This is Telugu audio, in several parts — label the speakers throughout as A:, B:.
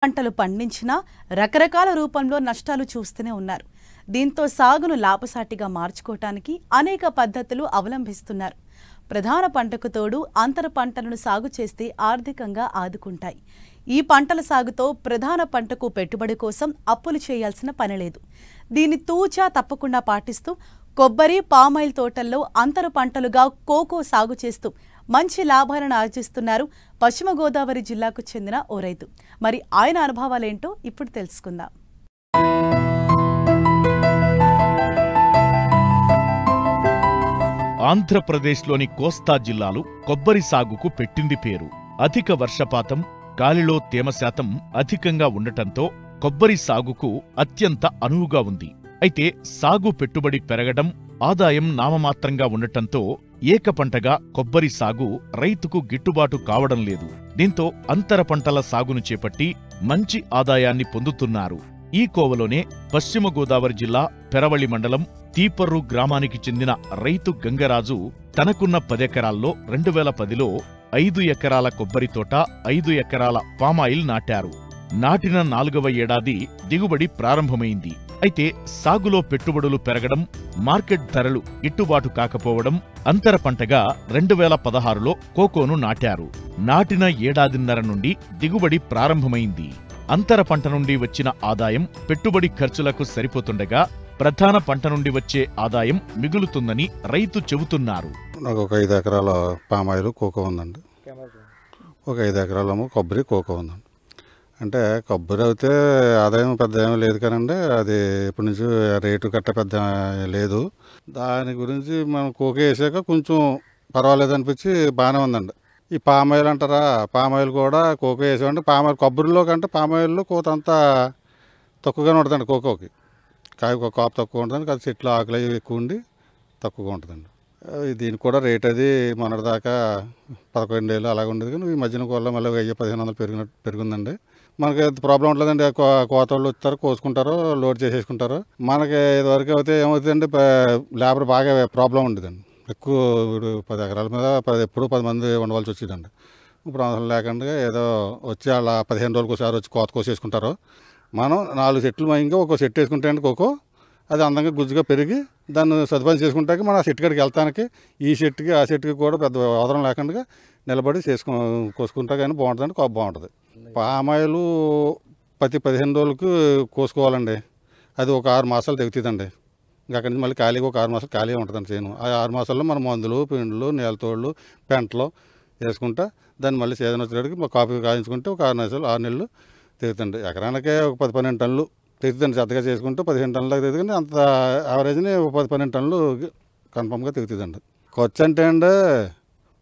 A: పంటలు పండించినా రకరకాల రూపంలో నష్టాలు చూస్తూనే ఉన్నారు. దీంతో సాగును లాభసాటిగా మార్చుకోవటానికి అనేక పద్ధతులు అవలంబిస్తున్నారు. ప్రధాన పంటకు తోడు అంతర పంటలను సాగు చేస్తే ఆర్థికంగా ఆదుకుంటాయి. ఈ పంటల సాగుతో ప్రధాన పంటకు పెట్టుబడి కోసం అప్పులు చేయాల్సిన పనిలేదు. దీన్ని తూచా తప్పకుండా పాటిస్తూ కొబ్బరి, పామాయిల్ తోటల్లో అంతర పంటలుగా కోకో సాగు చేస్తూ మంచి లాభాలను ఆర్జిస్తున్నారు పశ్చిమ గోదావరి జిల్లాకు చెందిన ఓ రైతు. మరి ఆయన అనుభవాలేంటో ఇప్పుడు తెలుసుకుందాం.
B: ఆంధ్రప్రదేశ్లోని కోస్తా జిల్లాలు కొబ్బరి సాగుకు పెట్టింది పేరు. అధిక వర్షపాతం, గాలిలో తేమ శాతం అధికంగా ఉండటంతో కొబ్బరి సాగుకు అత్యంత అనువుగా ఉంది. అయితే సాగు పెట్టుబడి పెరగడం, ఆదాయం నామమాత్రంగా ఉండటంతో ఏకపంటగా కొబ్బరి సాగు రైతుకు గిట్టుబాటు కావడం లేదు. దీంతో అంతర పంటల సాగును చేపట్టి మంచి ఆదాయాన్ని పొందుతున్నారు. ఈ కోవలోనే పశ్చిమ గోదావరి జిల్లా పెరవళి మండలం తీపర్రు గ్రామానికి చెందిన రైతు గంగరాజు తనకున్న 10 ఎకరాల్లో 2010లో 5 ఎకరాల కొబ్బరి తోట, 5 ఎకరాల పామాయిల్ నాటారు. నాటిన 4వ ఏడాది దిగుబడి ప్రారంభమైంది. అయితే సాగులో పెట్టుబడులు పెరగడం, మార్కెట్ ధరలు గిట్టుబాటు కాకపోవడం అంతర పంటగా 2016లో కోకోను నాటారు. నాటిన ఏడాదిన్నర నుండి దిగుబడి ప్రారంభమైంది. అంతర పంట నుండి వచ్చిన ఆదాయం పెట్టుబడి ఖర్చులకు సరిపోతుండగా ప్రధాన పంట నుండి వచ్చే ఆదాయం మిగులుతుందని రైతు చెబుతున్నారు.
C: నాకు ఒక 5 ఎకరాల పామాయిల్ కోకో ఉందండి. ఒక 5 ఎకరాలేమో కొబ్బరి, కోకో ఉందండి. అంటే కొబ్బరి అయితే ఆదాయం పెద్ద ఏమీ లేదు కానండి, అది ఇప్పటి నుంచి రేటు కట్ట పెద్ద లేదు. దాని గురించి మనం కోకో వేసాక కొంచెం పర్వాలేదు అనిపించి బాగానే ఉందండి. ఈ పామాయిల్ అంటారా, పామాయిల్ కూడా కోకో వేసామండి. పామాయిల్ కొబ్బరిలో కంటే పామాయిల్లో కోత అంతా తక్కువగానే ఉంటుందండి. కోకోకి కాపు తక్కువ ఉంటుంది, అది చెట్లు ఆకులు అవి ఎక్కువ ఉండి తక్కువగా ఉంటుందండి. దీనికి కూడా రేట్ అది మొన్నటిదాకా 11,000 అలాగ ఉండేది, కానీ ఈ మధ్యన వల్ల మళ్ళీ 1,000-1,500 పెరిగిందండి. మనకి ప్రాబ్లం ఉంటుందండి. కోత వాళ్ళు వస్తారు, కోసుకుంటారు, లోడ్ చేసేసుకుంటారు. మనకి ఇదివరకు అయితే ఏమవుతుందండి, లేబర్ బాగా ప్రాబ్లం ఉండేదండి. ఎక్కువ 10 ఎకరాల మీద ఎప్పుడు 10 మంది ఉండవలసి వచ్చేదండి. ఇప్పుడు అవసరం లేకుండా ఏదో వచ్చి అలా 15 రోజులకు ఒకసారి వచ్చి కోత కోసేసుకుంటారు. మనం 4 సెట్లు ఇంకా ఒక సెట్ వేసుకుంటే అండి కోకో, అది అందంగా గుజ్జుగా పెరిగి దాన్ని సదుపాయం చేసుకుంటాక మనం ఆ చెట్టు కాడికి వెళ్తానికి ఈ చెట్టుకి ఆ చెట్టుకి కూడా పెద్ద అవసరం లేకుండా నిలబడి కోసుకుంటా కానీ బాగుంటుందండి. కోప బాగుంటుంది. పామాయిలు ప్రతి 15 రోజులకు కోసుకోవాలండి. అది ఒక 6 మాసాలు తెగుతుందండి. ఇంకా అక్కడి నుంచి మళ్ళీ ఖాళీగా ఒక 6 మాసాలు ఖాళీగా ఉంటుందండి చేను. ఆ 6 మాసాల్లో మనం మందులు, పిండ్లు, నేలతోళ్ళు, పెంటలు వేసుకుంటా దాన్ని మళ్ళీ సీజన్ వచ్చేటికి కాపీ కాయించుకుంటే ఒక 6 నెలలు తెగుతుంది. ఎకరానికే ఒక 10-12 టన్నులు తెగుతుందండి. శ్రద్ధగా చేసుకుంటే 15 టన్నుల దాకా తెగుతుంది. అంత యావరేజ్ని 10-12 టన్నులు కన్ఫామ్గా తెగుతుందండి. ఖర్చు అంటే అండి,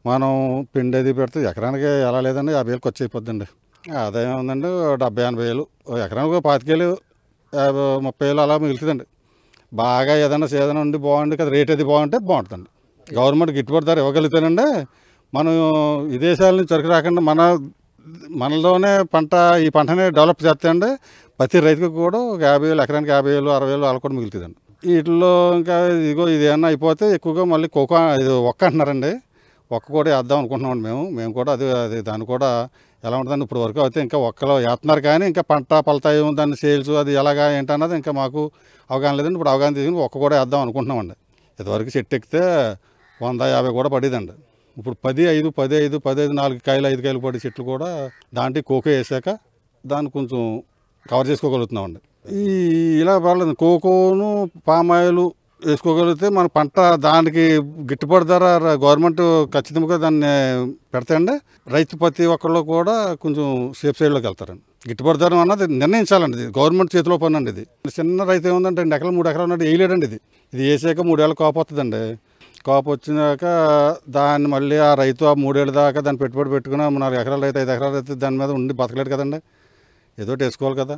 C: మనం పిండి అది పెడితే ఎకరానికి ఎలా లేదండి 50,000 ఖర్చు అయిపోద్దండి. ఆదాయం ఉందండి 70-80,000. ఎకరానికి 25,000, 30,000 అలా మిగులుతుందండి. బాగా ఏదైనా సీజన్ ఉండి బాగుండి కదా, రేట్ అది బాగుంటే బాగుంటుందండి. గవర్నమెంట్ గిట్టుబాటు ధర ఇవ్వగలుగుతానండి. మనం విదేశాల నుంచి సరుకు రాకుండా మనలోనే ఈ పంటని డెవలప్ చేస్తాయండి. ప్రతి రైతుకు కూడా ఒక 50,000, ఎకరానికి 50,000, 60,000 అలా కూడా మిగులుతుందండి. వీటిలో ఇంకా ఇది ఏమన్నా అయిపోతే ఎక్కువగా మళ్ళీ కోకో ఇది ఒక్క అంటున్నారండి. ఒక్క కూడా వేద్దాం అనుకుంటున్నామండి. మేము కూడా అది దాన్ని కూడా ఎలా ఉంటుందండి, ఇప్పుడు వరకు అయితే ఇంకా ఒక్కలో వేస్తున్నారు కానీ ఇంకా పంట పలతాయి దాన్ని సేల్స్ అది ఎలాగా ఏంటన్నది ఇంకా మాకు అవగాహన లేదండి. ఇప్పుడు అవగాహన తీసుకుని ఒక్క కూడా వేద్దాం అనుకుంటున్నామండి. ఇదివరకు చెట్టు ఎక్కితే 150 కూడా పడేదండి. ఇప్పుడు 10-5, 10-5, 4 కాయలు 5 కాయలు పడే చెట్లు కూడా దాంట్లో కోకో వేసాక దాన్ని కొంచెం కవర్ చేసుకోగలుగుతున్నామండి. ఇలా పర్లేదు. కోకోను, పామాయిల్ వేసుకోగలిగితే మన పంట దానికి గిట్టుబాటు ధర గవర్నమెంట్ ఖచ్చితంగా దాన్ని పెడతాయండి. రైతు ప్రతి ఒక్కళ్ళు కూడా కొంచెం సేఫ్ సైడ్లోకి వెళ్తారండి. గిట్టుబాటు ధర అన్నది నిర్ణయించాలండి. ఇది గవర్నమెంట్ చేతిలో పని అండి. ఇది చిన్న రైతు ఏముందంటే 2 ఎకరాలు 3 ఎకరాలు ఉన్నట్టు వేయలేడండి. ఇది వేసాక 3 ఏళ్ళ కాపు వస్తుందండి. కాపు వచ్చినాక దాన్ని మళ్ళీ ఆ రైతు ఆ 3 ఏళ్ళ దాకా దాన్ని పెట్టుబడి పెట్టుకుని 4 ఎకరాలు అయితే 5 ఎకరాలు అయితే దాని మీద ఉండి బతకలేడు కదండి. ఏదో వేసుకోవాలి కదా.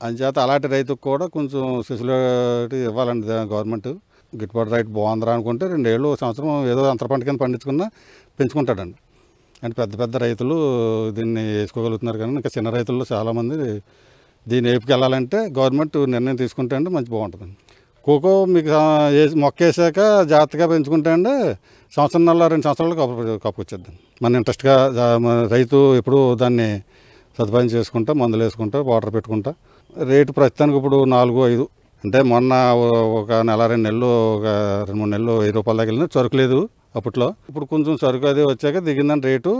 C: అంచేత అలాంటి రైతుకు కూడా కొంచెం ఫెసిలిటీ ఇవ్వాలండి గవర్నమెంట్. గిట్టుబాటు రైట్ బాగుందిరా అనుకుంటే 2 ఏళ్ళు, సంవత్సరం ఏదో అంతర పంట కింద పండించుకున్నా పెంచుకుంటాడండి. అంటే పెద్ద రైతులు దీన్ని వేసుకోగలుగుతున్నారు. కానీ ఇంకా చిన్న రైతుల్లో చాలామంది దీన్ని వేపుకెళ్ళాలంటే గవర్నమెంట్ నిర్ణయం తీసుకుంటే అండి మంచి బాగుంటుందండి. కోకో మీకు మొక్క వేసాక జాగ్రత్తగా పెంచుకుంటే అండి సంవత్సరం 2 సంవత్సరాలు కప్పు వచ్చేద్దాం. మన ఇంట్రెస్ట్గా రైతు ఎప్పుడు దాన్ని సదుపాయం చేసుకుంటా, మందులు వేసుకుంటా, వాటర్ పెట్టుకుంటా. రేటు ప్రస్తుతానికి ఇప్పుడు 4-5. అంటే మొన్న ఒక నెల 2 నెలలు, ఒక 2-3 నెలలు 1000 రూపాయల దాకా వెళ్ళింది. సరుకు లేదు అప్పట్లో. ఇప్పుడు కొంచెం సరుకు అది వచ్చాక దిగిందని రేటు.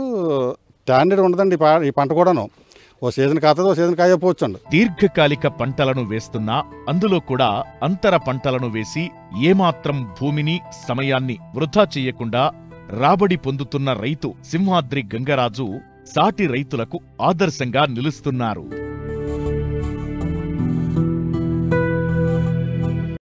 C: స్టాండర్డ్ ఉండదండి ఈ పంట కూడాను. ఓ సీజన్ కాదు, ఓ సీజన్ కాయకపోవచ్చు అండి.
B: దీర్ఘకాలిక పంటలను వేస్తున్నా అందులో కూడా అంతర పంటలను వేసి ఏమాత్రం భూమిని, సమయాన్ని వృధా చెయ్యకుండా రాబడి పొందుతున్న రైతు సింహాద్రి గంగరాజు సాటి రైతులకు ఆదర్శంగా నిలుస్తున్నారు.